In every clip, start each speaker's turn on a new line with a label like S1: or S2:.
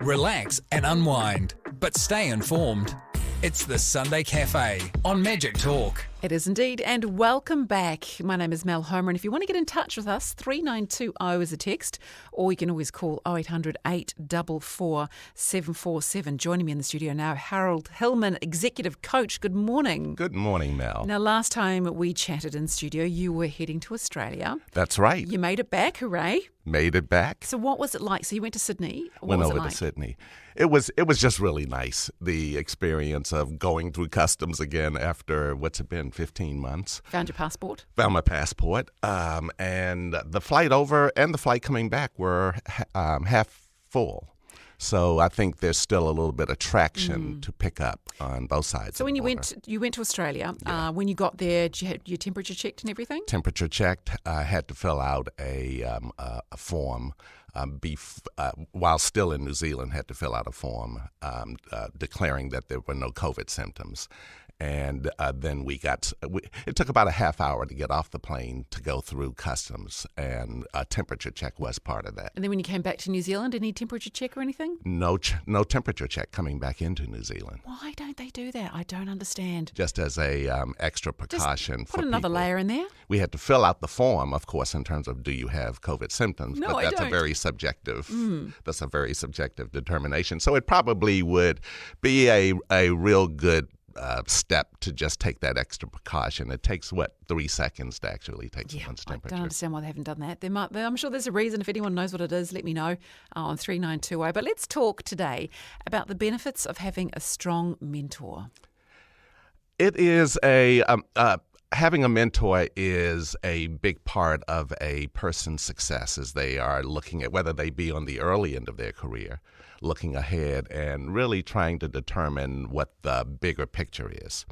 S1: relax and unwind, but stay informed. It's the Sunday Cafe on Magic Talk.
S2: It is indeed, and welcome back. My name is Mel Homer, and if you want to get in touch with us, 3920 is a text, or you can always call 0800 844 747. Joining me in the studio now, Harold Hillman, Executive Coach. Good morning.
S3: Good morning, Mel.
S2: Now, last time we chatted in studio, you were heading to Australia.
S3: That's right.
S2: You made it back, hooray.
S3: Made it back.
S2: So what was it like? So you went to Sydney.
S3: Went over to Sydney. It was just really nice, the experience of going through customs again after, what's it been, 15 months.
S2: Found your passport?
S3: Found my passport. And the flight over and the flight coming back were half full. So I think there's still a little bit of traction to pick up on both sides.
S2: So when you
S3: border.
S2: went to Australia,
S3: Yeah.
S2: When you got there, did you have your temperature checked and everything?
S3: Temperature checked. I had to fill out a form. While still in New Zealand, had to fill out a form declaring that there were no COVID symptoms. And then it took about a half hour to get off the plane to go through customs, and a temperature check was part of that.
S2: And then when you came back to New Zealand, any temperature check or anything?
S3: No temperature check coming back into New Zealand.
S2: Why don't they do that? I don't understand.
S3: Just as a extra precaution.
S2: Just put another layer in there.
S3: We had to fill out the form, of course, in terms of do you have COVID symptoms?
S2: No,
S3: but that's
S2: I don't.
S3: a very subjective. That's a very subjective determination. So it probably would be a real good step to just take that extra precaution. It takes, 3 seconds to actually take someone's temperature.
S2: I don't understand why they haven't done that. I'm sure there's a reason. If anyone knows what it is, let me know on 3920. But let's talk today about the benefits of having a strong mentor.
S3: It is having a mentor is a big part of a person's success as they are looking at whether they be on the early end of their career, looking ahead and really trying to determine what the bigger picture is,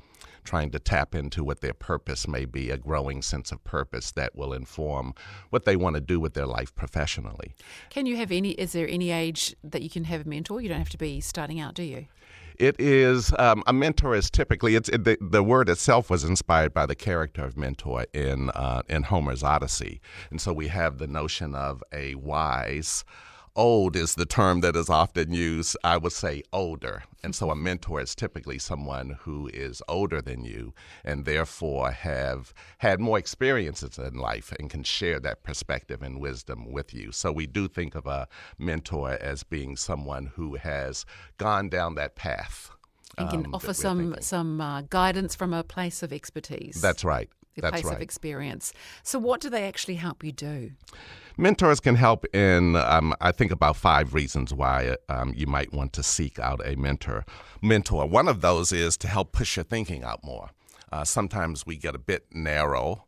S3: trying to tap into what their purpose may be, a growing sense of purpose that will inform what they want to do with their life professionally.
S2: Is there any age that you can have a mentor? You don't have to be starting out, do you?
S3: It is, a mentor is typically, the word itself was inspired by the character of mentor in Homer's Odyssey. And so we have the notion of a wise. Old is the term that is often used. I would say older. And so a mentor is typically someone who is older than you and therefore have had more experiences in life and can share that perspective and wisdom with you. So we do think of a mentor as being someone who has gone down that path.
S2: And can offer some guidance from a place of expertise.
S3: That's right.
S2: A place of experience. So what do they actually help you do?
S3: Mentors can help in, I think, about 5 reasons why you might want to seek out a mentor. One of those is to help push your thinking out more. Sometimes we get a bit narrow,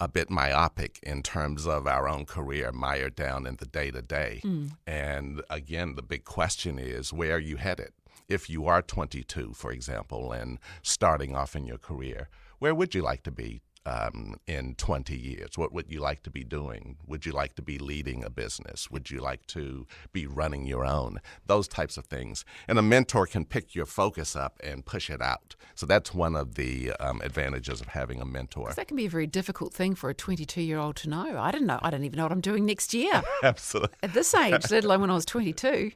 S3: a bit myopic in terms of our own career, mired down in the day-to-day. And again, the big question is, where are you headed? If you are 22, for example, and starting off in your career, where would you like to be in 20 years? What would you like to be doing? Would you like to be leading a business? Would you like to be running your own? Those types of things. And a mentor can pick your focus up and push it out. So that's one of the advantages of having a mentor.
S2: 'Cause that can be a very difficult thing for a 22-year-old to know. I don't even know what I'm doing next year.
S3: Absolutely.
S2: At this age, let alone when I was 22.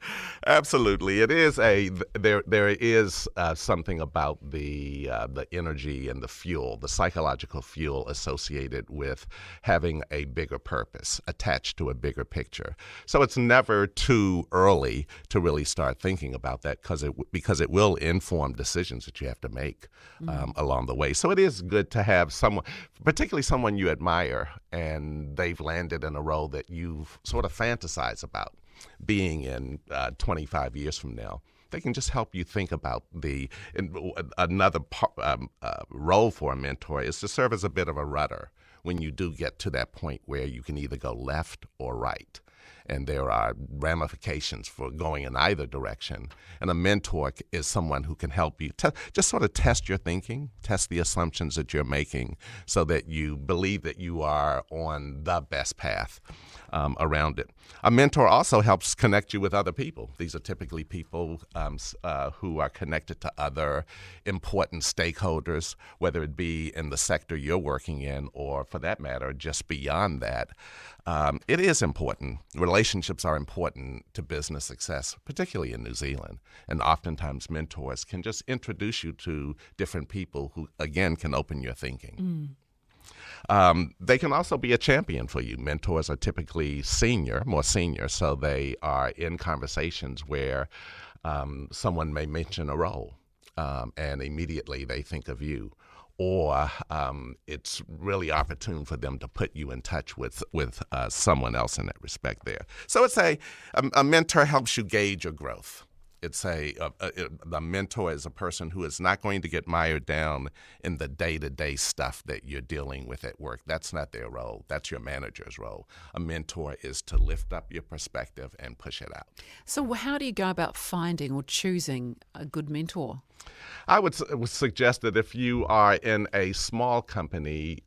S3: Absolutely. It is there is something about the energy and the fuel, the psychological fuel associated with having a bigger purpose attached to a bigger picture. So it's never too early to really start thinking about that because it will inform decisions that you have to make along the way. So it is good to have someone, particularly someone you admire, and they've landed in a role that you've sort of fantasized about being in 25 years from now. They can just help you think about another role for a mentor is to serve as a bit of a rudder when you do get to that point where you can either go left or right. And there are ramifications for going in either direction. And a mentor is someone who can help you just sort of test your thinking, test the assumptions that you're making so that you believe that you are on the best path around it. A mentor also helps connect you with other people. These are typically people who are connected to other important stakeholders, whether it be in the sector you're working in or, for that matter, just beyond that. It is important. relationships are important to business success, particularly in New Zealand. And oftentimes mentors can just introduce you to different people who, again, can open your thinking. They can also be a champion for you. Mentors are typically more senior, so they are in conversations where someone may mention a role, and immediately they think of you. Or it's really opportune for them to put you in touch with someone else in that respect there. So it's a mentor helps you gauge your growth. It's a mentor is a person who is not going to get mired down in the day-to-day stuff that you're dealing with at work. That's not their role. That's your manager's role. A mentor is to lift up your perspective and push it out.
S2: So how do you go about finding or choosing a good mentor?
S3: I would suggest that if you are in a small company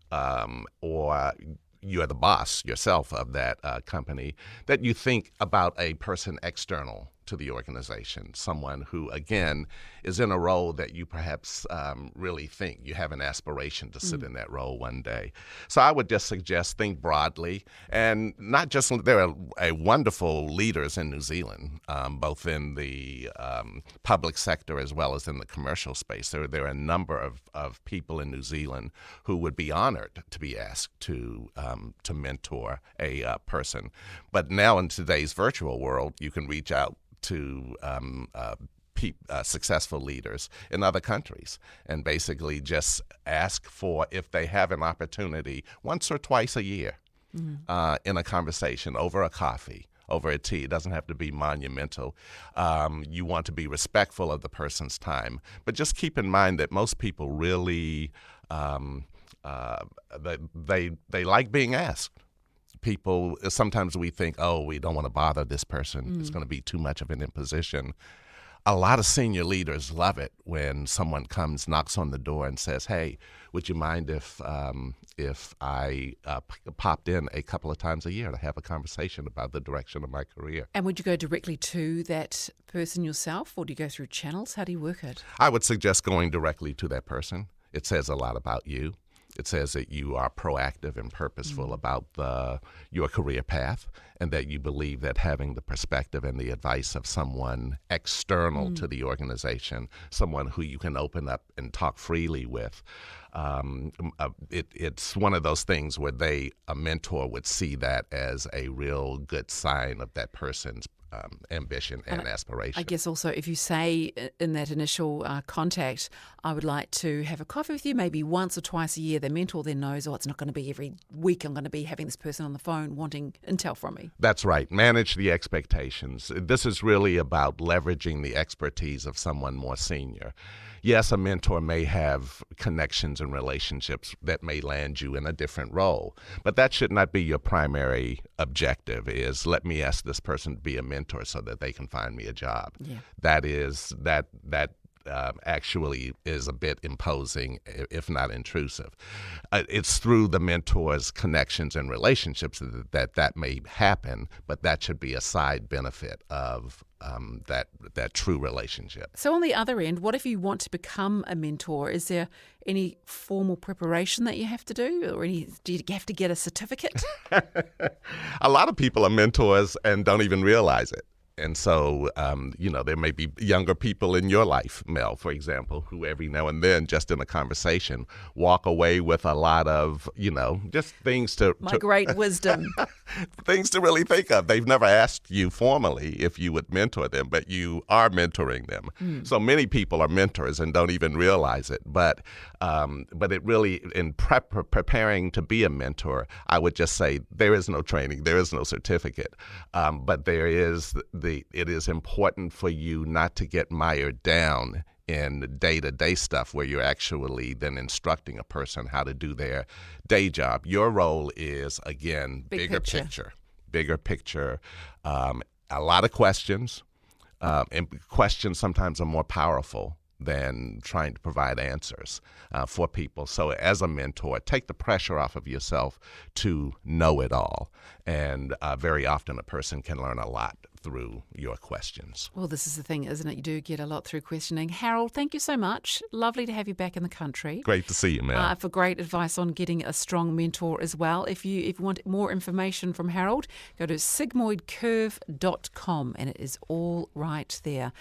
S3: or you're the boss yourself of that company, that you think about a person external to the organization, someone who, again, is in a role that you perhaps really think you have an aspiration to sit in that role one day. So I would just suggest think broadly, and not just, there are wonderful leaders in New Zealand, both in the public sector as well as in the commercial space. There are a number of people in New Zealand who would be honored to be asked to mentor a person. But now in today's virtual world, you can reach out to successful leaders in other countries and basically just ask for if they have an opportunity once or twice a year in a conversation over a coffee, over a tea. It doesn't have to be monumental. You want to be respectful of the person's time, but just keep in mind that most people really they like being asked. People, sometimes we think, oh, we don't want to bother this person. It's going to be too much of an imposition. A lot of senior leaders love it when someone comes, knocks on the door and says, hey, would you mind if I popped in a couple of times a year to have a conversation about the direction of my career?
S2: And would you go directly to that person yourself, or do you go through channels? How do you work it?
S3: I would suggest going directly to that person. It says a lot about you. It says that you are proactive and purposeful about your career path, and that you believe that having the perspective and the advice of someone external to the organization, someone who you can open up and talk freely with, it's one of those things where a mentor would see that as a real good sign of that person's ambition and aspiration.
S2: I guess also if you say in that initial contact, I would like to have a coffee with you maybe once or twice a year, the mentor then knows, it's not going to be every week I'm going to be having this person on the phone wanting intel from me.
S3: That's right. Manage the expectations. This is really about leveraging the expertise of someone more senior. Yes, a mentor may have connections and relationships that may land you in a different role, but that should not be your primary objective, is let me ask this person to be a mentor so that they can find me a job. Yeah. That actually is a bit imposing, if not intrusive. It's through the mentor's connections and relationships that may happen, but that should be a side benefit of that true relationship.
S2: So on the other end, what if you want to become a mentor? Is there any formal preparation that you have to do, or do you have to get a certificate?
S3: A lot of people are mentors and don't even realize it. And so, there may be younger people in your life, Mel, for example, who every now and then, just in a conversation, walk away with a lot of, just things to...
S2: My great wisdom.
S3: Things to really think of. They've never asked you formally if you would mentor them, but you are mentoring them. So many people are mentors and don't even realize it. But it really, in preparing to be a mentor, I would just say there is no training, there is no certificate, but it is important for you not to get mired down in day-to-day stuff where you're actually then instructing a person how to do their day job. Your role is, again, bigger picture, a lot of questions, and questions sometimes are more powerful than trying to provide answers for people. So as a mentor, take the pressure off of yourself to know it all. And very often a person can learn a lot through your questions.
S2: Well, this is the thing, isn't it? You do get a lot through questioning. Harold, thank you so much. Lovely to have you back in the country.
S3: Great to see you, Mel.
S2: For great advice on getting a strong mentor as well. If you want more information from Harold, go to sigmoidcurve.com and it is all right there.